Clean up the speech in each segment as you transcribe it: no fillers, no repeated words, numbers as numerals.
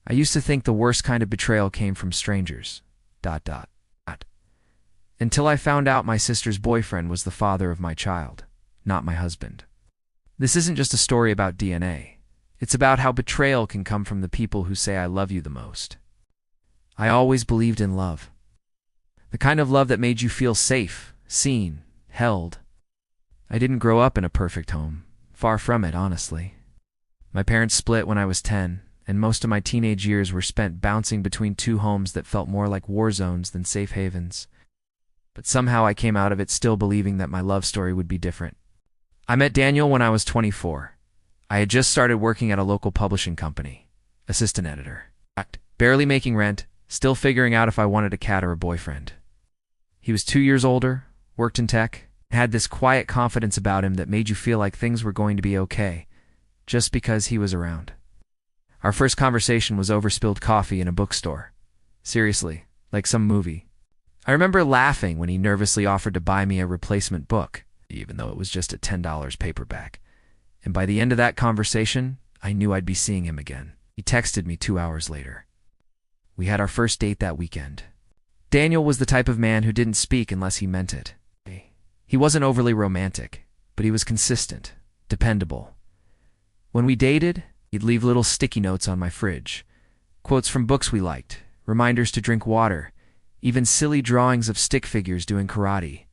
I used to think the worst kind of betrayal came from strangers. Dot dot dot. Until I found out my sister's boyfriend was the father of my child, not my husband. This isn't just a story about DNA. It's about how betrayal can come from the people who say I love you the most. I always believed in love. The kind of love that made you feel safe, seen, held. I didn't grow up in a perfect home. Far from it, honestly. My parents split when I was 10, and most of my teenage years were spent bouncing between two homes that felt more like war zones than safe havens. But somehow I came out of it still believing that my love story would be different. I met Daniel when I was 24. I had just started working at a local publishing company, assistant editor. Barely making rent, still figuring out if I wanted a cat or a boyfriend. He was 2 years older, worked in tech, had this quiet confidence about him that made you feel like things were going to be okay, just because he was around. Our first conversation was over spilled coffee in a bookstore. Seriously, like some movie. I remember laughing when he nervously offered to buy me a replacement book, even though it was just a $10 paperback. And by the end of that conversation, I knew I'd be seeing him again. He texted me 2 hours later. We had our first date that weekend. Daniel was the type of man who didn't speak unless he meant it. He wasn't overly romantic, but he was consistent, dependable. When we dated, he'd leave little sticky notes on my fridge, quotes from books we liked, reminders to drink water, even silly drawings of stick figures doing karate.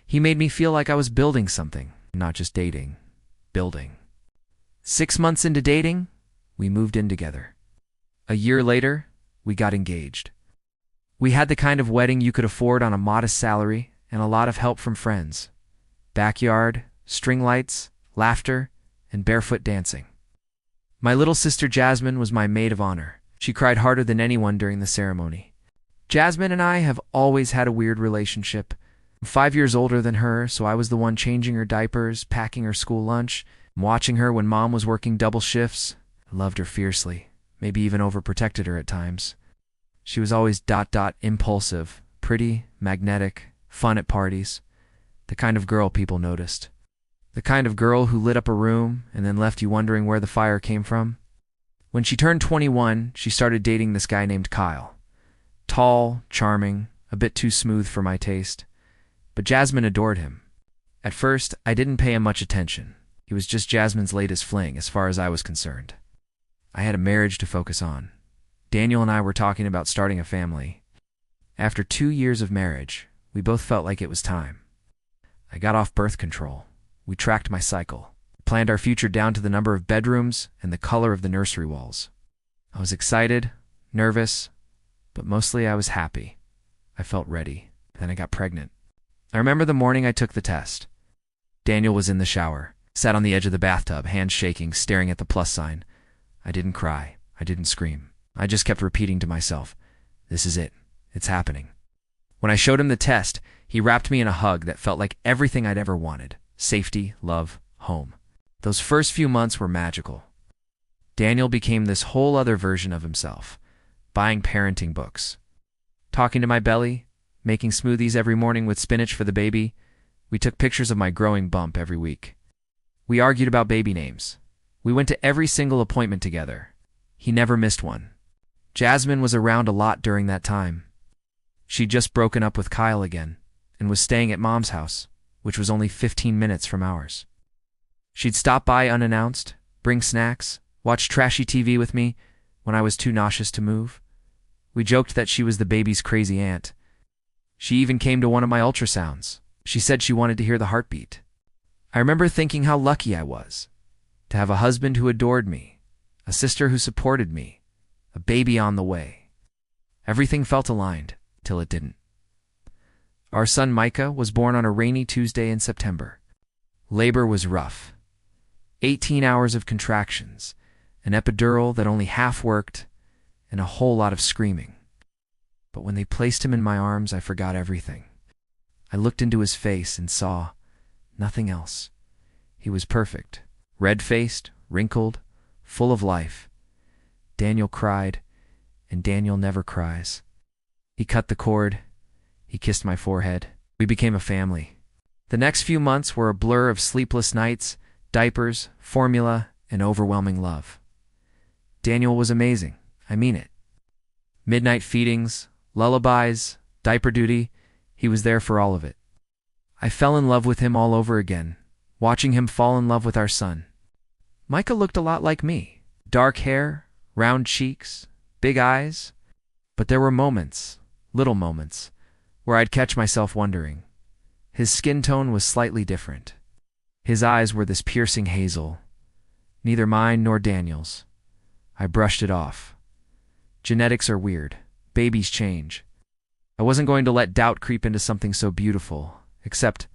He made me feel like I was building something, not just dating, building. 6 months into dating, we moved in together. A year later, we got engaged. We had the kind of wedding you could afford on a modest salary and a lot of help from friends. Backyard, string lights, laughter, and barefoot dancing. My little sister Jasmine was my maid of honor. She cried harder than anyone during the ceremony. Jasmine and I have always had a weird relationship. I'm 5 years older than her, so I was the one changing her diapers, packing her school lunch, and watching her when mom was working double shifts. I loved her fiercely, maybe even overprotected her at times. She was always impulsive, pretty, magnetic, fun at parties. The kind of girl people noticed. The kind of girl who lit up a room and then left you wondering where the fire came from. When she turned 21, she started dating this guy named Kyle. Tall, charming, a bit too smooth for my taste. But Jasmine adored him. At first, I didn't pay him much attention. He was just Jasmine's latest fling as far as I was concerned. I had a marriage to focus on. Daniel and I were talking about starting a family. After 2 years of marriage, we both felt like it was time. I got off birth control. We tracked my cycle, planned our future down to the number of bedrooms and the color of the nursery walls. I was excited, nervous, but mostly I was happy. I felt ready. Then I got pregnant. I remember the morning I took the test. Daniel was in the shower, sat on the edge of the bathtub, hands shaking, staring at the plus sign. I didn't cry. I didn't scream. I just kept repeating to myself, "This is it. It's happening." When I showed him the test, he wrapped me in a hug that felt like everything I'd ever wanted. Safety, love, home. Those first few months were magical. Daniel became this whole other version of himself, buying parenting books, talking to my belly, making smoothies every morning with spinach for the baby. We took pictures of my growing bump every week. We argued about baby names. We went to every single appointment together. He never missed one. Jasmine was around a lot during that time. She'd just broken up with Kyle again and was staying at mom's house, which was only 15 minutes from ours. She'd stop by unannounced, bring snacks, watch trashy TV with me when I was too nauseous to move. We joked that she was the baby's crazy aunt. She even came to one of my ultrasounds. She said she wanted to hear the heartbeat. I remember thinking how lucky I was to have a husband who adored me, a sister who supported me, a baby on the way. Everything felt aligned, till it didn't. Our son Micah was born on a rainy Tuesday in September. Labor was rough. 18 hours of contractions, an epidural that only half worked, and a whole lot of screaming. But when they placed him in my arms, I forgot everything. I looked into his face and saw nothing else. He was perfect, red-faced, wrinkled, full of life. Daniel cried, and Daniel never cries. He cut the cord. He kissed my forehead. We became a family. The next few months were a blur of sleepless nights, diapers, formula, and overwhelming love. Daniel was amazing. I mean it. Midnight feedings, lullabies, diaper duty, he was there for all of it. I fell in love with him all over again, watching him fall in love with our son. Micah looked a lot like me. Dark hair, round cheeks, big eyes. But there were moments, little moments, where I'd catch myself wondering. His skin tone was slightly different. His eyes were this piercing hazel. Neither mine nor Daniel's. I brushed it off. Genetics are weird. Babies change. I wasn't going to let doubt creep into something so beautiful, except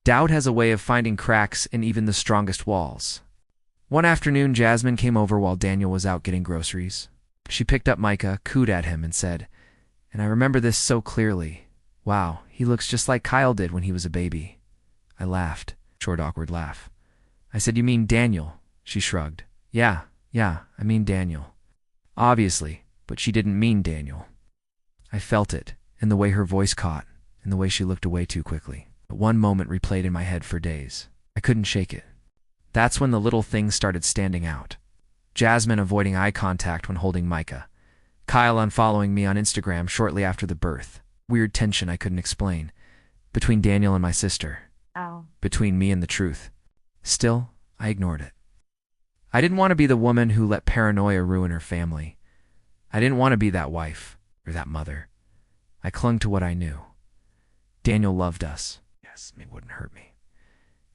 doubt has a way of finding cracks in even the strongest walls. One afternoon, Jasmine came over while Daniel was out getting groceries. She picked up Micah, cooed at him, and said, and I remember this so clearly, wow, he looks just like Kyle did when he was a baby. I laughed, short, awkward laugh. I said, you mean Daniel? She shrugged. Yeah, I mean Daniel. Obviously, but she didn't mean Daniel. I felt it, in the way her voice caught, in the way she looked away too quickly. But one moment replayed in my head for days. I couldn't shake it. That's when the little things started standing out. Jasmine avoiding eye contact when holding Micah. Kyle unfollowing me on Instagram shortly after the birth. Weird tension I couldn't explain. Between Daniel and my sister. Ow. Between me and the truth. Still, I ignored it. I didn't want to be the woman who let paranoia ruin her family. I didn't want to be that wife, or that mother. I clung to what I knew. Daniel loved us. Yes, it wouldn't hurt me.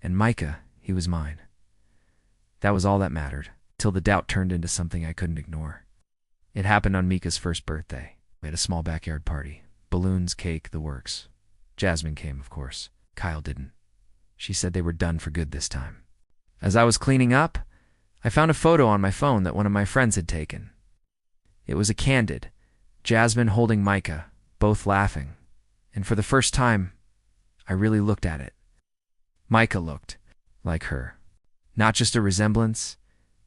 And Micah, he was mine. That was all that mattered, till the doubt turned into something I couldn't ignore. It happened on Mika's first birthday. We had a small backyard party. Balloons, cake, the works. Jasmine came, of course. Kyle didn't. She said they were done for good this time. As I was cleaning up, I found a photo on my phone that one of my friends had taken. It was a candid, Jasmine holding Micah, both laughing. And for the first time, I really looked at it. Micah looked like her. Not just a resemblance.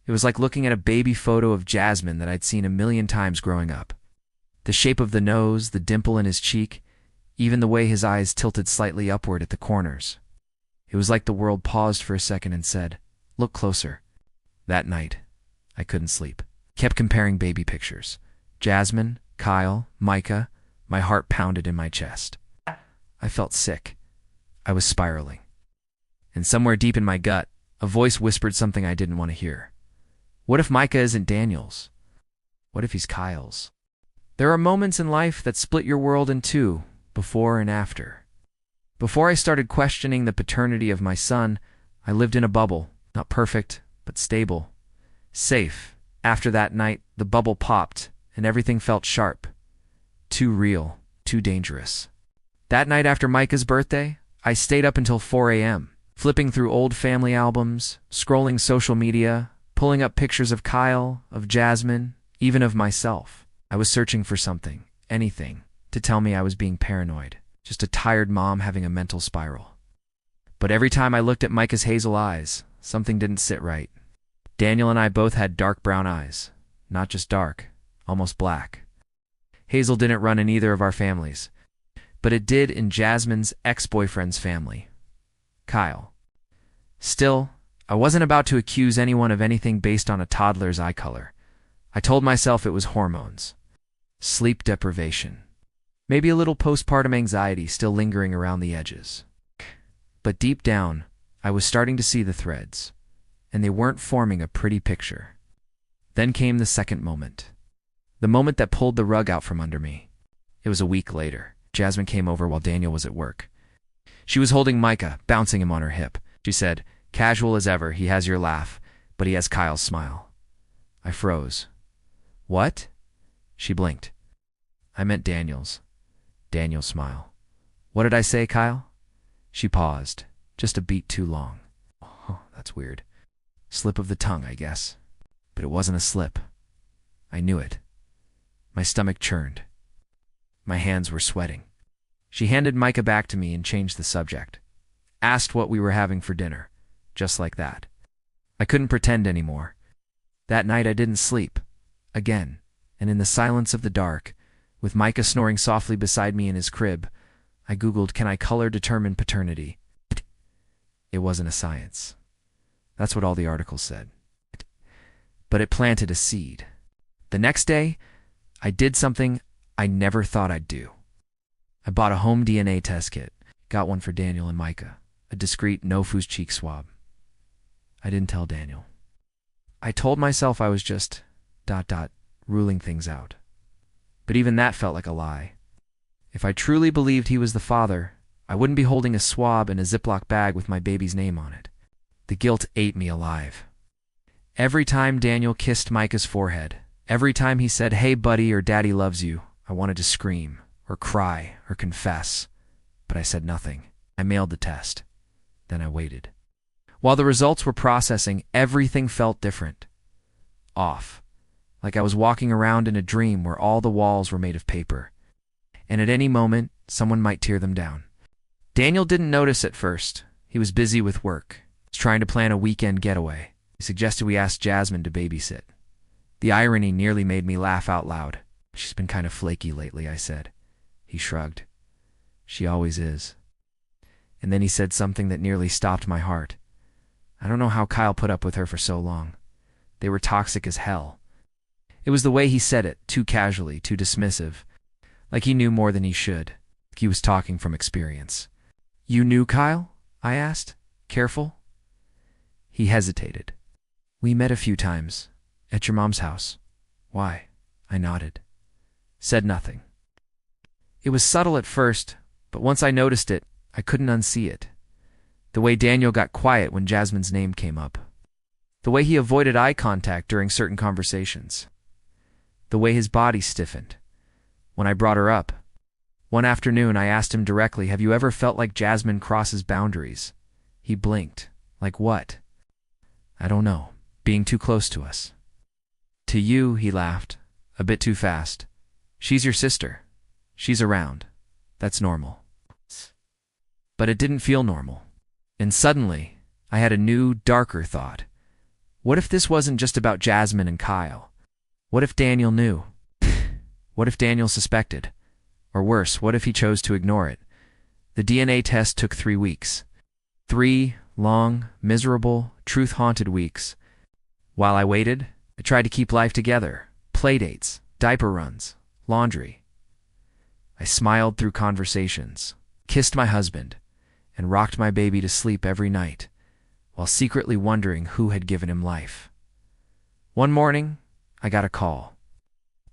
It was like looking at a baby photo of Jasmine that I'd seen a million times growing up. The shape of the nose, the dimple in his cheek, even the way his eyes tilted slightly upward at the corners. It was like the world paused for a second and said, look closer. That night, I couldn't sleep. Kept comparing baby pictures. Jasmine, Kyle, Micah. My heart pounded in my chest. I felt sick. I was spiraling. And somewhere deep in my gut, a voice whispered something I didn't want to hear. What if Micah isn't Daniel's? What if he's Kyle's? There are moments in life that split your world in two, before and after. Before I started questioning the paternity of my son, I lived in a bubble, not perfect, but stable. Safe. After that night, the bubble popped, and everything felt sharp. Too real, too dangerous. That night after Micah's birthday, I stayed up until 4 a.m., flipping through old family albums, scrolling social media, pulling up pictures of Kyle, of Jasmine, even of myself. I was searching for something, anything, to tell me I was being paranoid, just a tired mom having a mental spiral. But every time I looked at Micah's hazel eyes, something didn't sit right. Daniel and I both had dark brown eyes, not just dark, almost black. Hazel didn't run in either of our families, but it did in Jasmine's ex-boyfriend's family, Kyle. Still, I wasn't about to accuse anyone of anything based on a toddler's eye color. I told myself it was hormones, sleep deprivation, maybe a little postpartum anxiety still lingering around the edges. But deep down, I was starting to see the threads, and they weren't forming a pretty picture. Then came the second moment. The moment that pulled the rug out from under me. It was a week later. Jasmine came over while Daniel was at work. She was holding Micah, bouncing him on her hip. She said, casual as ever, he has your laugh, but he has Kyle's smile. I froze. What? She blinked. I meant Daniel's. Daniel's smile. What did I say, Kyle? She paused, just a beat too long. Oh, that's weird. Slip of the tongue, I guess. But it wasn't a slip. I knew it. My stomach churned. My hands were sweating. She handed Micah back to me and changed the subject. Asked what we were having for dinner, just like that. I couldn't pretend anymore. That night I didn't sleep. Again, and in the silence of the dark, with Micah snoring softly beside me in his crib, I Googled, can I color determine paternity? It wasn't a science. That's what all the articles said. But it planted a seed. The next day, I did something I never thought I'd do. I bought a home DNA test kit, got one for Daniel and Micah, a discreet no-foo's cheek swab. I didn't tell Daniel. I told myself I was just ... ruling things out. But even that felt like a lie. If I truly believed he was the father, I wouldn't be holding a swab in a Ziploc bag with my baby's name on it. The guilt ate me alive. Every time Daniel kissed Micah's forehead, every time he said, "Hey buddy," or "Daddy loves you," I wanted to scream, or cry, or confess. But I said nothing. I mailed the test. Then I waited. While the results were processing, everything felt different. Off. Like I was walking around in a dream where all the walls were made of paper. And at any moment, someone might tear them down. Daniel didn't notice at first. He was busy with work. He was trying to plan a weekend getaway. He suggested we ask Jasmine to babysit. The irony nearly made me laugh out loud. "She's been kind of flaky lately," I said. He shrugged. "She always is." And then he said something that nearly stopped my heart. I don't know how Kyle put up with her for so long. They were toxic as hell. It was the way he said it, too casually, too dismissive. Like he knew more than he should. Like he was talking from experience. "You knew Kyle?" I asked, careful. He hesitated. "We met a few times. At your mom's house." "Why?" I nodded. Said nothing. It was subtle at first, but once I noticed it, I couldn't unsee it. The way Daniel got quiet when Jasmine's name came up. The way he avoided eye contact during certain conversations. The way his body stiffened. When I brought her up. One afternoon I asked him directly, "Have you ever felt like Jasmine crosses boundaries?" He blinked. "Like what?" "I don't know. Being too close to us." "To you," he laughed, "a bit too fast. She's your sister. She's around. That's normal." But it didn't feel normal. And suddenly, I had a new, darker thought. What if this wasn't just about Jasmine and Kyle? What if Daniel knew? What if Daniel suspected? Or worse, what if he chose to ignore it? The DNA test took 3 weeks. 3 long, miserable, truth-haunted weeks. While I waited, I tried to keep life together. Playdates, diaper runs, laundry. I smiled through conversations, kissed my husband, and rocked my baby to sleep every night, while secretly wondering who had given him life. One morning, I got a call.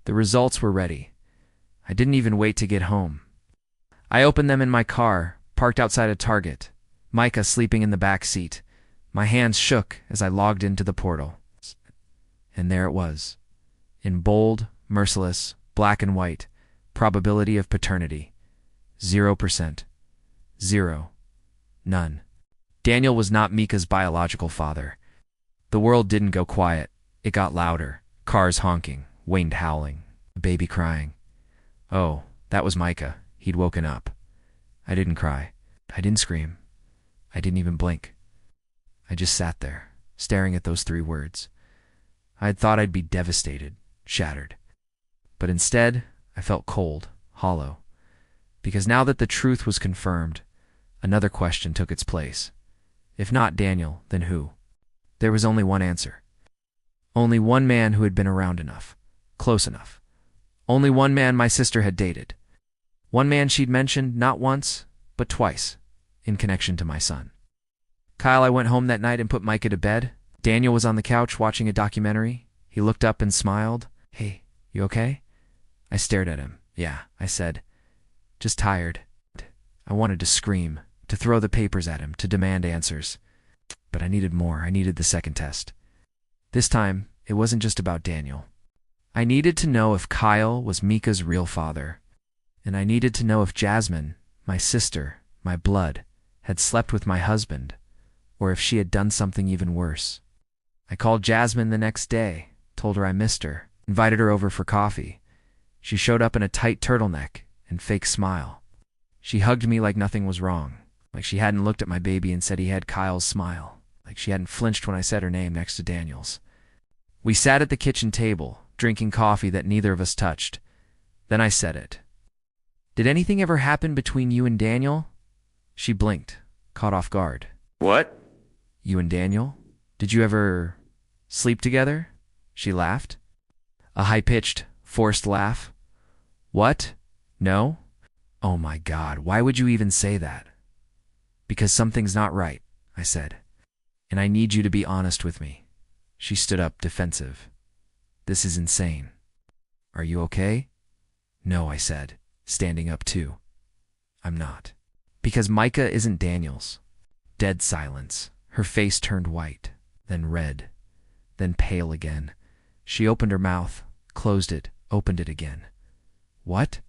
The results were ready. I didn't even wait to get home. I opened them in my car, parked outside a Target, Micah sleeping in the back seat. My hands shook as I logged into the portal. And there it was. In bold, merciless, black and white, probability of paternity. 0%. 0. None. Daniel was not Micah's biological father. The world didn't go quiet. It got louder. Cars honking, wind howling, a baby crying. Oh, that was Micah. He'd woken up. I didn't cry. I didn't scream. I didn't even blink. I just sat there, staring at those 3 words. I had thought I'd be devastated, shattered. But instead, I felt cold, hollow. Because now that the truth was confirmed, another question took its place. If not Daniel, then who? There was only one answer. Only one man who had been around enough, close enough. Only one man my sister had dated. One man she'd mentioned not once, but twice, in connection to my son. Kyle, I went home that night and put Micah to bed. Daniel was on the couch watching a documentary. He looked up and smiled. "Hey, you okay?" I stared at him. "Yeah," I said. "Just tired." I wanted to scream, to throw the papers at him, to demand answers. But I needed more. I needed the second test. This time, it wasn't just about Daniel. I needed to know if Kyle was Micah's real father. And I needed to know if Jasmine, my sister, my blood, had slept with my husband, or if she had done something even worse. I called Jasmine the next day, told her I missed her, invited her over for coffee. She showed up in a tight turtleneck and fake smile. She hugged me like nothing was wrong, like she hadn't looked at my baby and said he had Kyle's smile, like she hadn't flinched when I said her name next to Daniel's. We sat at the kitchen table, drinking coffee that neither of us touched. Then I said it. "Did anything ever happen between you and Daniel?" She blinked, caught off guard. "What?" "You and Daniel? Did you ever sleep together?" She laughed. A high-pitched, forced laugh. What? No? Oh my God, why would you even say that? Because something's not right, I said. And I need you to be honest with me. She stood up, defensive. This is insane. Are you okay? No, I said, standing up too. I'm not. Because Micah isn't Daniel's. Dead silence. Her face turned white, then red, then pale again. She opened her mouth, closed it, opened it again. What?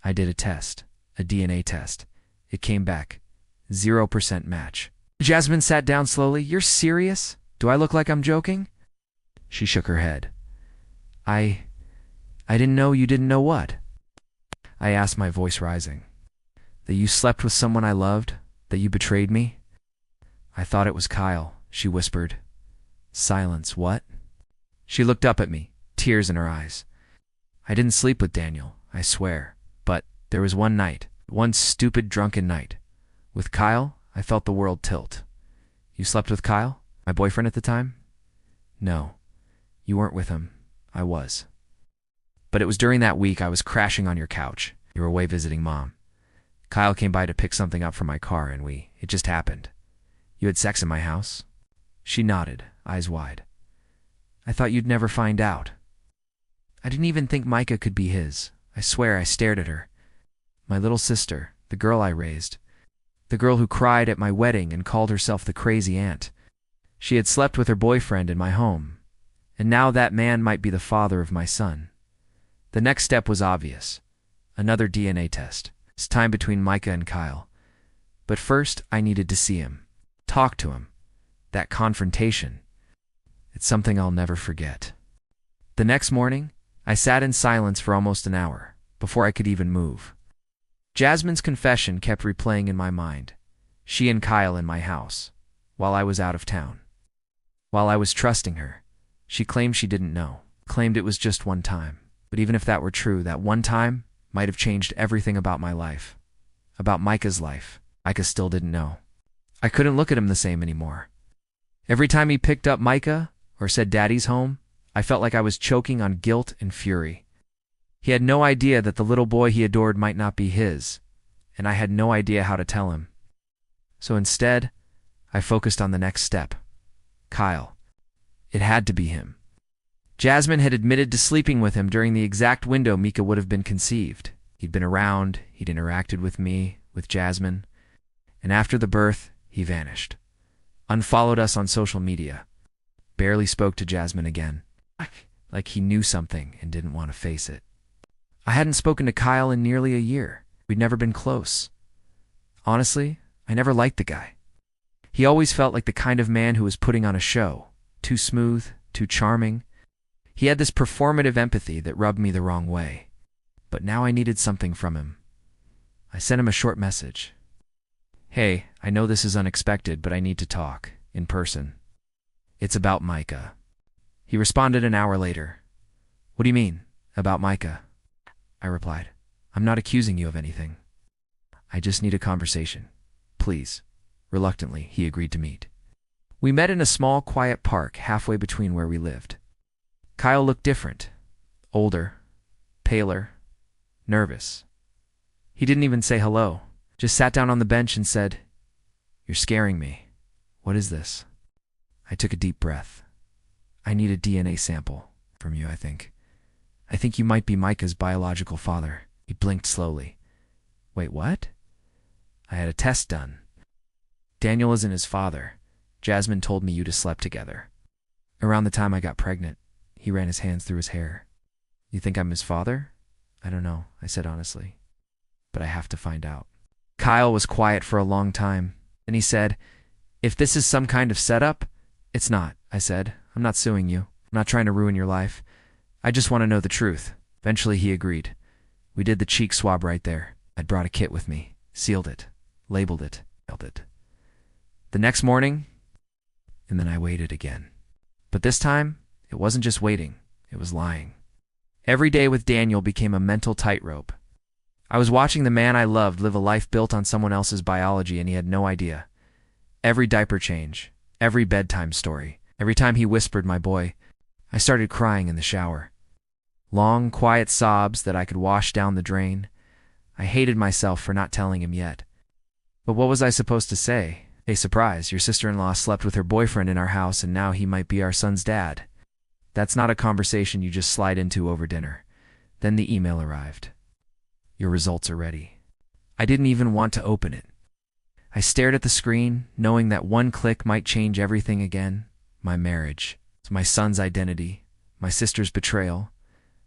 I did a test, a DNA test. It came back. 0% match. Jasmine sat down slowly. You're serious? Do I look like I'm joking? She shook her head. I didn't know you didn't know what? I asked, my voice rising. That you slept with someone I loved? That you betrayed me? I thought it was Kyle, she whispered. Silence, what? She looked up at me, tears in her eyes. I didn't sleep with Daniel, I swear. But there was one night, one stupid drunken night. With Kyle, I felt the world tilt. You slept with Kyle? My boyfriend at the time? No, you weren't with him. I was. But it was during that week I was crashing on your couch. You were away visiting Mom. Kyle came by to pick something up from my car and it just happened. You had sex in my house? She nodded, eyes wide. I thought you'd never find out. I didn't even think Micah could be his. I swear I stared at her. My little sister, the girl I raised. The girl who cried at my wedding and called herself the crazy aunt. She had slept with her boyfriend in my home. And now that man might be the father of my son. The next step was obvious. Another DNA test. It's time between Micah and Kyle. But first, I needed to see him. Talk to him. That confrontation. It's something I'll never forget. The next morning, I sat in silence for almost an hour, before I could even move. Jasmine's confession kept replaying in my mind. She and Kyle in my house, while I was out of town. While I was trusting her, she claimed she didn't know, claimed it was just one time. But even if that were true, that one time might have changed everything about my life. About Micah's life. Micah still didn't know. I couldn't look at him the same anymore. Every time he picked up Micah, or said Daddy's home, I felt like I was choking on guilt and fury. He had no idea that the little boy he adored might not be his, and I had no idea how to tell him. So instead, I focused on the next step. Kyle. It had to be him. Jasmine had admitted to sleeping with him during the exact window Micah would have been conceived. He'd been around, he'd interacted with me, with Jasmine, and after the birth, he vanished. Unfollowed us on social media. Barely spoke to Jasmine again. Like he knew something and didn't want to face it. I hadn't spoken to Kyle in nearly a year. We'd never been close. Honestly, I never liked the guy. He always felt like the kind of man who was putting on a show. Too smooth, too charming. He had this performative empathy that rubbed me the wrong way. But now I needed something from him. I sent him a short message. Hey, I know this is unexpected, but I need to talk, in person. It's about Micah. He responded an hour later. What do you mean, about Micah? I replied. I'm not accusing you of anything. I just need a conversation. Please. Reluctantly, he agreed to meet. We met in a small, quiet park halfway between where we lived. Kyle looked different. Older. Paler. Nervous. He didn't even say hello. Just sat down on the bench and said, You're scaring me. What is this? I took a deep breath. I need a DNA sample from you, I think. I think you might be Micah's biological father. He blinked slowly. Wait, what? I had a test done. Daniel isn't his father. Jasmine told me you two slept together. Around the time I got pregnant, he ran his hands through his hair. You think I'm his father? I don't know, I said honestly. But I have to find out. Kyle was quiet for a long time. Then he said, If this is some kind of setup, it's not, I said. I'm not suing you. I'm not trying to ruin your life. I just want to know the truth. Eventually he agreed. We did the cheek swab right there. I'd brought a kit with me, sealed it, labeled it, mailed it. The next morning, and then I waited again. But this time, it wasn't just waiting, it was lying. Every day with Daniel became a mental tightrope. I was watching the man I loved live a life built on someone else's biology, and he had no idea. Every diaper change, every bedtime story, every time he whispered my boy, I started crying in the shower. Long, quiet sobs that I could wash down the drain. I hated myself for not telling him yet. But what was I supposed to say? Hey, surprise, your sister-in-law slept with her boyfriend in our house and now he might be our son's dad. That's not a conversation you just slide into over dinner. Then the email arrived. Your results are ready. I didn't even want to open it. I stared at the screen, knowing that one click might change everything again. My marriage, my son's identity, my sister's betrayal,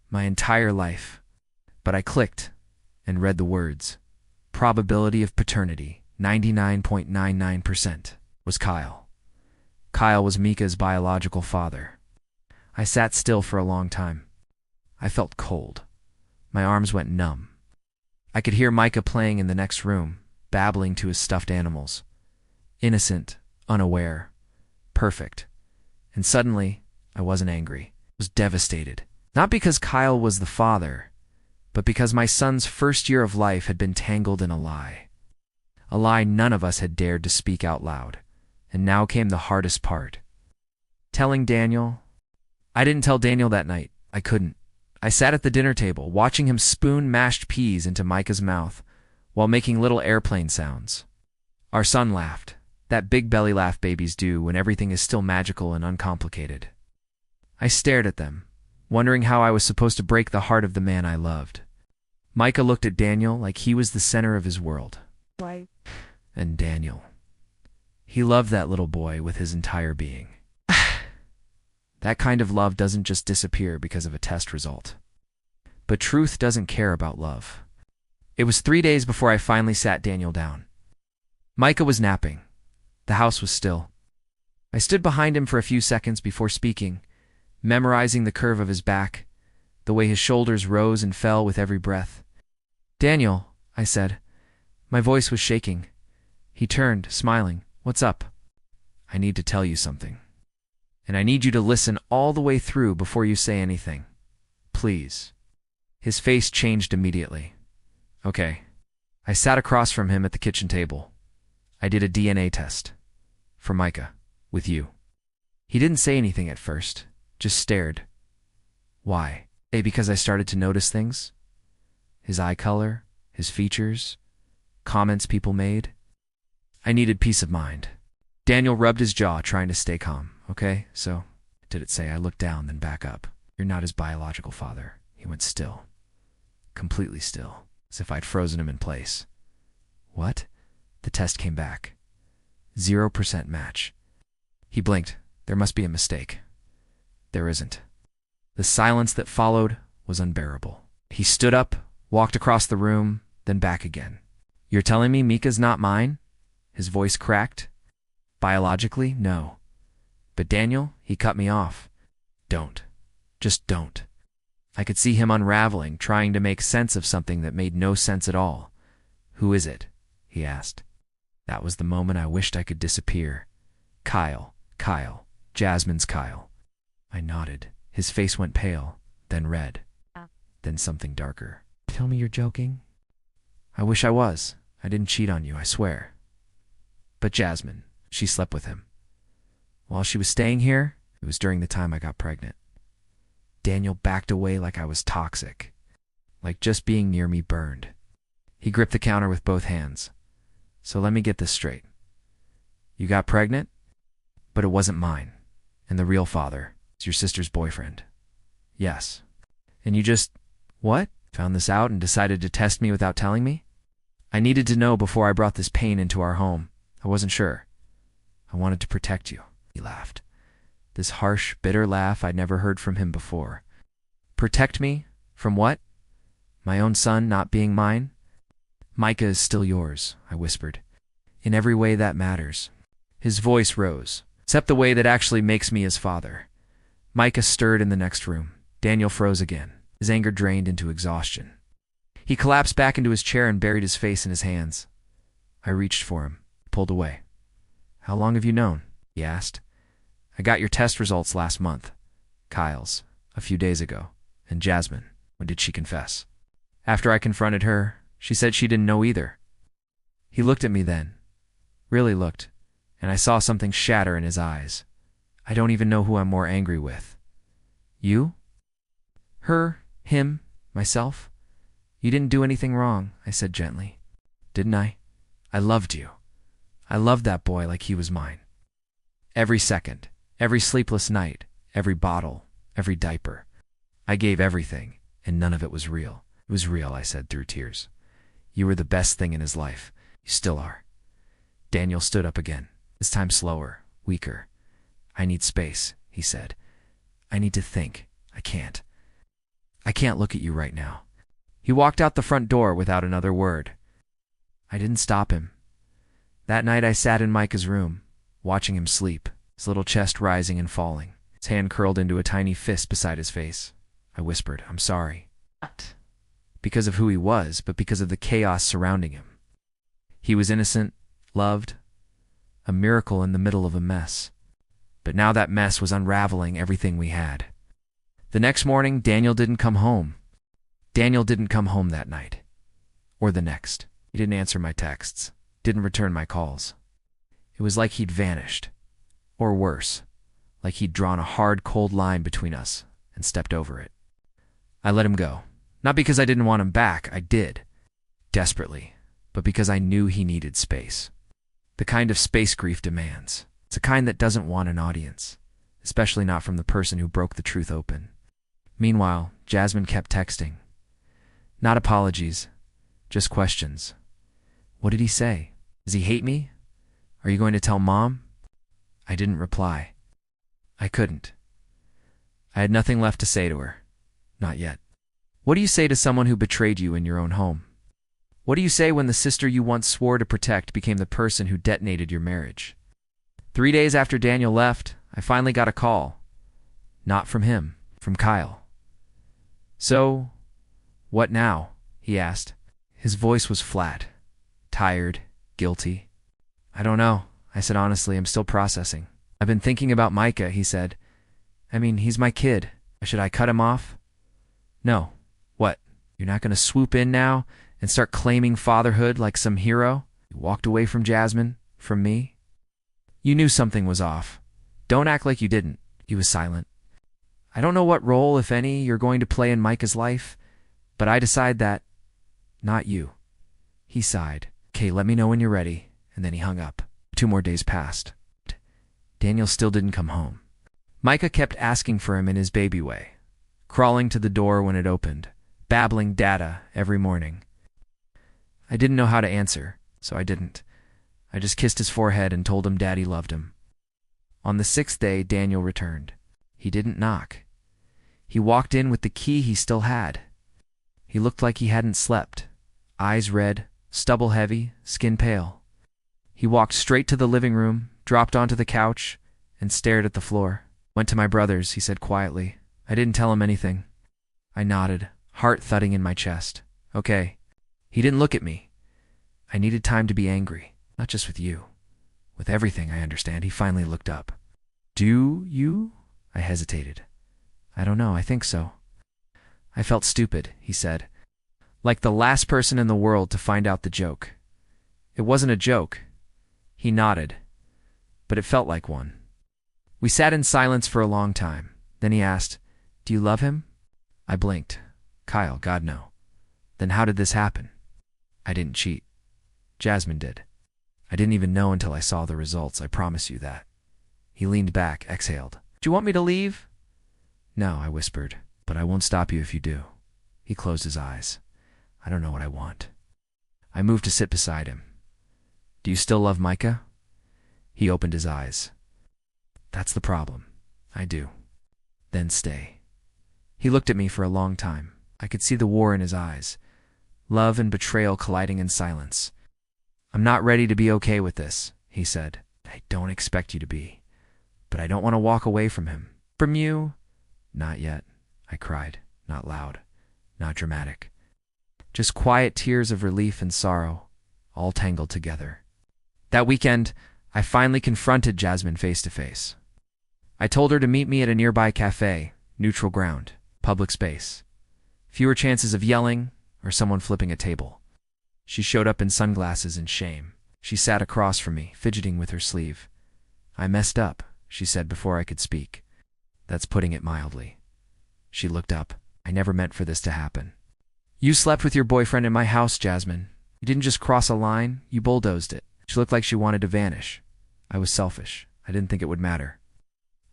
my entire life. But I clicked and read the words. Probability of paternity, 99.99%, was Kyle. Kyle was Micah's biological father. I sat still for a long time. I felt cold. My arms went numb. I could hear Micah playing in the next room, babbling to his stuffed animals. Innocent, unaware, perfect. And suddenly, I wasn't angry. I was devastated. Not because Kyle was the father, but because my son's first year of life had been tangled in a lie. A lie none of us had dared to speak out loud. And now came the hardest part. Telling Daniel. I didn't tell Daniel that night. I couldn't. I sat at the dinner table, watching him spoon mashed peas into Micah's mouth, while making little airplane sounds. Our son laughed. That big belly laugh babies do when everything is still magical and uncomplicated. I stared at them, wondering how I was supposed to break the heart of the man I loved. Micah looked at Daniel like he was the center of his world. Why? And Daniel. He loved that little boy with his entire being. That kind of love doesn't just disappear because of a test result. But truth doesn't care about love. It was 3 days before I finally sat Daniel down. Micah was napping. The house was still. I stood behind him for a few seconds before speaking, memorizing the curve of his back, the way his shoulders rose and fell with every breath. Daniel, I said. My voice was shaking. He turned, smiling. What's up? I need to tell you something. And I need you to listen all the way through before you say anything. Please. His face changed immediately. Okay. I sat across from him at the kitchen table. I did a DNA test. For Micah. With you. He didn't say anything at first. Just stared. Why? Because I started to notice things. His eye color, his features, comments people made. I needed peace of mind. Daniel rubbed his jaw, trying to stay calm. Okay, so, did it say? I looked down, then back up. You're not his biological father. He went still. Completely still, as if I'd frozen him in place. What? The test came back. 0% match. He blinked. There must be a mistake. There isn't. The silence that followed was unbearable. He stood up, walked across the room, then back again. You're telling me Micah's not mine? His voice cracked. Biologically, no. But Daniel, he cut me off. Don't. Just don't. I could see him unraveling, trying to make sense of something that made no sense at all. Who is it? He asked. That was the moment I wished I could disappear. Kyle. Jasmine's Kyle. I nodded. His face went pale, then red, then something darker. Tell me you're joking? I wish I was. I didn't cheat on you, I swear. But Jasmine, she slept with him. While she was staying here, it was during the time I got pregnant. Daniel backed away like I was toxic, like just being near me burned. He gripped the counter with both hands. So let me get this straight. You got pregnant, but it wasn't mine, and the real father is your sister's boyfriend. Yes. And you just, what? Found this out and decided to test me without telling me? I needed to know before I brought this pain into our home. I wasn't sure. I wanted to protect you. He laughed. This harsh, bitter laugh I'd never heard from him before. Protect me? From what? My own son not being mine? Micah is still yours, I whispered. In every way that matters. His voice rose, except the way that actually makes me his father. Micah stirred in the next room. Daniel froze again. His anger drained into exhaustion. He collapsed back into his chair and buried his face in his hands. I reached for him, pulled away. How long have you known? He asked. I got your test results last month. Kyle's, a few days ago. And Jasmine, when did she confess? After I confronted her, she said she didn't know either. He looked at me then. Really looked, and I saw something shatter in his eyes. I don't even know who I'm more angry with. You? Her, Him? Myself? You didn't do anything wrong, I said gently. Didn't I? I loved you. I loved that boy like he was mine. Every second, every sleepless night, every bottle, every diaper. I gave everything, and none of it was real. It was real, I said through tears. You were the best thing in his life. You still are. Daniel stood up again, this time slower, weaker. I need space, he said. I need to think. I can't. I can't look at you right now. He walked out the front door without another word. I didn't stop him. That night I sat in Micah's room, watching him sleep, his little chest rising and falling, his hand curled into a tiny fist beside his face. I whispered, I'm sorry. Not because of who he was, but because of the chaos surrounding him. He was innocent, loved, a miracle in the middle of a mess. But now that mess was unraveling everything we had. The next morning, Daniel didn't come home. Daniel didn't come home that night. Or the next. He didn't answer my texts, didn't return my calls. It was like he'd vanished. Or worse, like he'd drawn a hard, cold line between us and stepped over it. I let him go. Not because I didn't want him back, I did. Desperately. But because I knew he needed space. The kind of space grief demands. It's a kind that doesn't want an audience, especially not from the person who broke the truth open. Meanwhile, Jasmine kept texting. Not apologies, just questions. What did he say? Does he hate me? Are you going to tell Mom? I didn't reply. I couldn't. I had nothing left to say to her. Not yet. What do you say to someone who betrayed you in your own home? What do you say when the sister you once swore to protect became the person who detonated your marriage? 3 days after Daniel left, I finally got a call. Not from him, from Kyle. So, what now? He asked. His voice was flat, tired, guilty. I don't know, I said honestly, I'm still processing. I've been thinking about Micah, he said. I mean, he's my kid. Should I cut him off? No. What? You're not going to swoop in now and start claiming fatherhood like some hero? You walked away from Jasmine, from me? You knew something was off. Don't act like you didn't. He was silent. I don't know what role, if any, you're going to play in Micah's life, but I decide that, not you. He sighed. Okay, let me know when you're ready, and then he hung up. 2 more days passed. Daniel still didn't come home. Micah kept asking for him in his baby way, crawling to the door when it opened, babbling data every morning. I didn't know how to answer, so I didn't. I just kissed his forehead and told him Daddy loved him. On the 6th day, Daniel returned. He didn't knock. He walked in with the key he still had. He looked like he hadn't slept. Eyes red, stubble heavy, skin pale. He walked straight to the living room, dropped onto the couch, and stared at the floor. Went to my brother's, he said quietly. I didn't tell him anything. I nodded, heart thudding in my chest. Okay. He didn't look at me. I needed time to be angry, not just with you. With everything, I understand. He finally looked up. Do you? I hesitated. I don't know, I think so. I felt stupid, he said. Like the last person in the world to find out the joke. It wasn't a joke. He nodded. But it felt like one. We sat in silence for a long time. Then he asked, Do you love him? I blinked. Kyle, God no. Then how did this happen? I didn't cheat. Jasmine did. I didn't even know until I saw the results, I promise you that. He leaned back, exhaled. Do you want me to leave? No, I whispered, but I won't stop you if you do. He closed his eyes. I don't know what I want. I moved to sit beside him. Do you still love Micah? He opened his eyes. That's the problem. I do. Then stay. He looked at me for a long time. I could see the war in his eyes. Love and betrayal colliding in silence. I'm not ready to be okay with this, he said. I don't expect you to be. But I don't want to walk away from him. From you? Not yet, I cried. Not loud. Not dramatic. Just quiet tears of relief and sorrow, all tangled together. That weekend, I finally confronted Jasmine face to face. I told her to meet me at a nearby cafe, neutral ground, public space. Fewer chances of yelling or someone flipping a table. She showed up in sunglasses and shame. She sat across from me, fidgeting with her sleeve. I messed up, she said before I could speak. That's putting it mildly. She looked up. I never meant for this to happen. You slept with your boyfriend in my house, Jasmine. You didn't just cross a line, you bulldozed it. She looked like she wanted to vanish. I was selfish. I didn't think it would matter.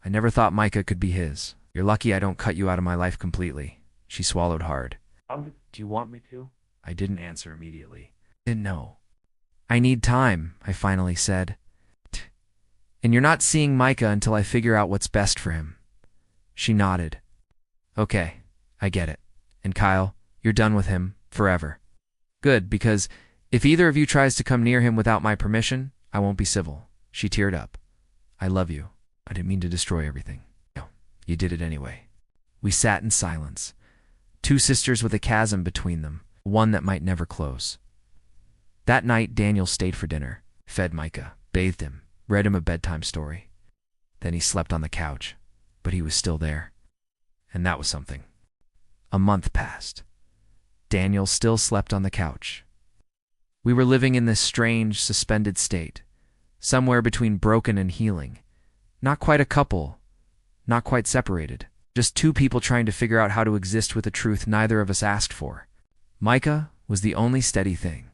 I never thought Micah could be his. You're lucky I don't cut you out of my life completely. She swallowed hard. Do you want me to? I didn't answer immediately. Didn't know. I need time, I finally said. And you're not seeing Micah until I figure out what's best for him. She nodded. Okay, I get it. And Kyle, you're done with him, forever. Good, because if either of you tries to come near him without my permission, I won't be civil. She teared up. I love you. I didn't mean to destroy everything. No, you did it anyway. We sat in silence. Two sisters with a chasm between them, one that might never close. That night, Daniel stayed for dinner, fed Micah, bathed him, read him a bedtime story. Then he slept on the couch, but he was still there. And that was something. A month passed. Daniel still slept on the couch. We were living in this strange, suspended state, somewhere between broken and healing. Not quite a couple, not quite separated. Just two people trying to figure out how to exist with a truth neither of us asked for. Micah was the only steady thing.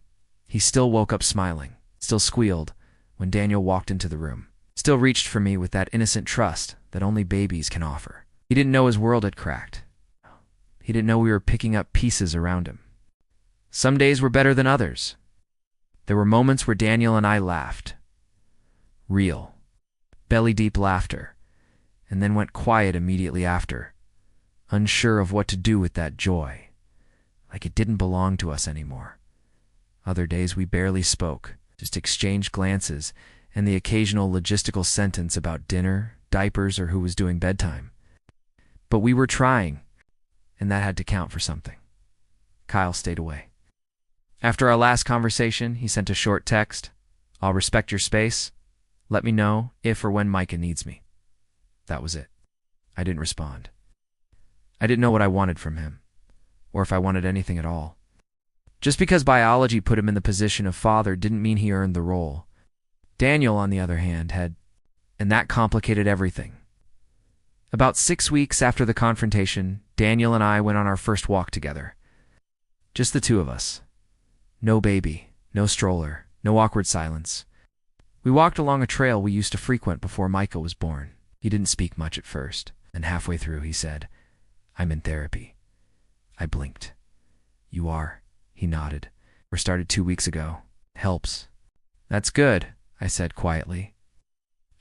He still woke up smiling, still squealed when Daniel walked into the room, still reached for me with that innocent trust that only babies can offer. He didn't know his world had cracked. He didn't know we were picking up pieces around him. Some days were better than others. There were moments where Daniel and I laughed. Real, belly-deep laughter, and then went quiet immediately after, unsure of what to do with that joy, like it didn't belong to us anymore. Other days we barely spoke, just exchanged glances and the occasional logistical sentence about dinner, diapers, or who was doing bedtime. But we were trying, and that had to count for something. Kyle stayed away. After our last conversation, he sent a short text. I'll respect your space. Let me know if or when Micah needs me. That was it. I didn't respond. I didn't know what I wanted from him, or if I wanted anything at all. Just because biology put him in the position of father didn't mean he earned the role. Daniel, on the other hand, had, and that complicated everything. About 6 weeks after the confrontation, Daniel and I went on our first walk together. Just the two of us. No baby, no stroller, no awkward silence. We walked along a trail we used to frequent before Micah was born. He didn't speak much at first, and halfway through he said, I'm in therapy. I blinked. You are? He nodded. We started 2 weeks ago. Helps. That's good, I said quietly.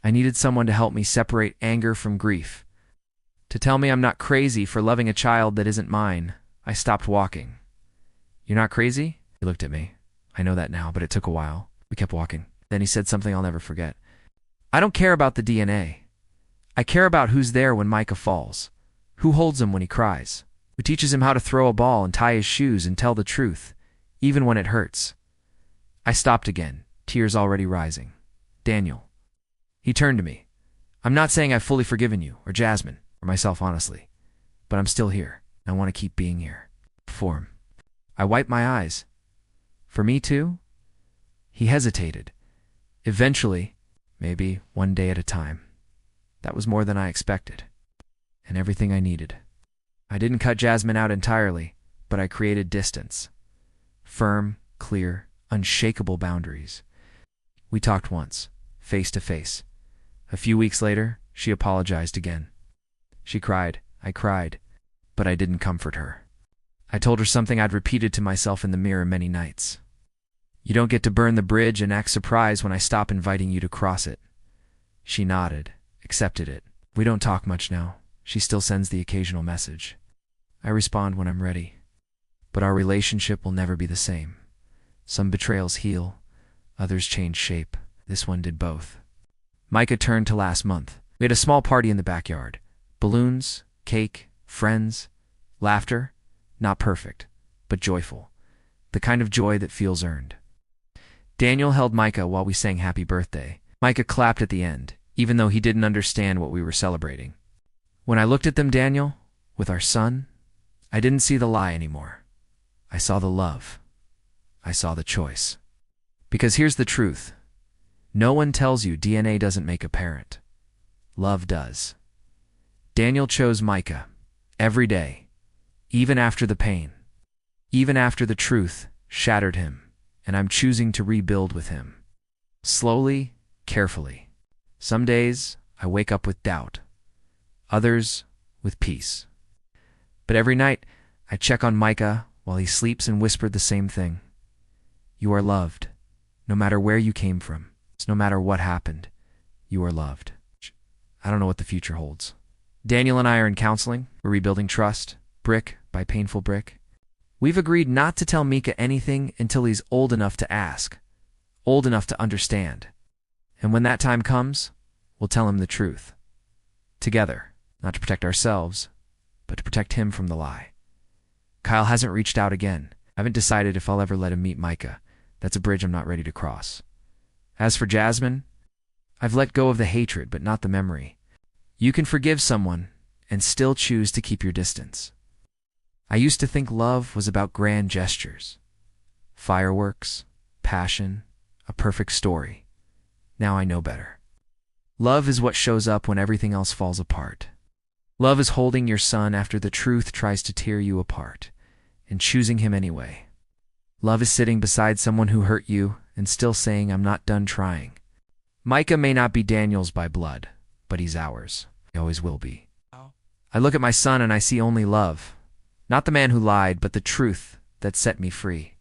I needed someone to help me separate anger from grief. To tell me I'm not crazy for loving a child that isn't mine. I stopped walking. You're not crazy? He looked at me. I know that now, but it took a while. We kept walking. Then he said something I'll never forget. I don't care about the DNA. I care about who's there when Micah falls. Who holds him when he cries. Who teaches him how to throw a ball and tie his shoes and tell the truth, even when it hurts. I stopped again, tears already rising. Daniel. He turned to me. I'm not saying I've fully forgiven you, or Jasmine, or myself honestly, but I'm still here. I want to keep being here. For him. I wiped my eyes. For me too? He hesitated. Eventually, maybe one day at a time. That was more than I expected, and everything I needed. I didn't cut Jasmine out entirely, but I created distance. Firm, clear, unshakable boundaries. We talked once, face to face. A few weeks later, she apologized again. She cried, I cried, but I didn't comfort her. I told her something I'd repeated to myself in the mirror many nights. You don't get to burn the bridge and act surprised when I stop inviting you to cross it. She nodded, accepted it. We don't talk much now. She still sends the occasional message. I respond when I'm ready. But our relationship will never be the same. Some betrayals heal, others change shape. This one did both. Micah turned to last month. We had a small party in the backyard. Balloons, cake, friends, laughter. Not perfect, but joyful. The kind of joy that feels earned. Daniel held Micah while we sang happy birthday. Micah clapped at the end, even though he didn't understand what we were celebrating. When I looked at them, Daniel, with our son, I didn't see the lie anymore. I saw the love. I saw the choice. Because here's the truth. No one tells you DNA doesn't make a parent. Love does. Daniel chose Micah, every day, even after the pain, even after the truth shattered him, and I'm choosing to rebuild with him. Slowly, carefully. Some days I wake up with doubt, others with peace. But every night I check on Micah while he sleeps and whisper the same thing. You are loved, no matter where you came from, no matter what happened, you are loved. I don't know what the future holds. Daniel and I are in counseling. We're rebuilding trust, brick by painful brick. We've agreed not to tell Micah anything until he's old enough to ask, old enough to understand. And when that time comes, we'll tell him the truth. Together, not to protect ourselves, but to protect him from the lie. Kyle hasn't reached out again. I haven't decided if I'll ever let him meet Micah. That's a bridge I'm not ready to cross. As for Jasmine, I've let go of the hatred, but not the memory. You can forgive someone and still choose to keep your distance. I used to think love was about grand gestures, fireworks, passion, a perfect story. Now I know better. Love is what shows up when everything else falls apart. Love is holding your son after the truth tries to tear you apart, and choosing him anyway. Love is sitting beside someone who hurt you and still saying, I'm not done trying. Micah may not be Daniel's by blood, but he's ours. He always will be. I look at my son and I see only love. Not the man who lied, but the truth that set me free.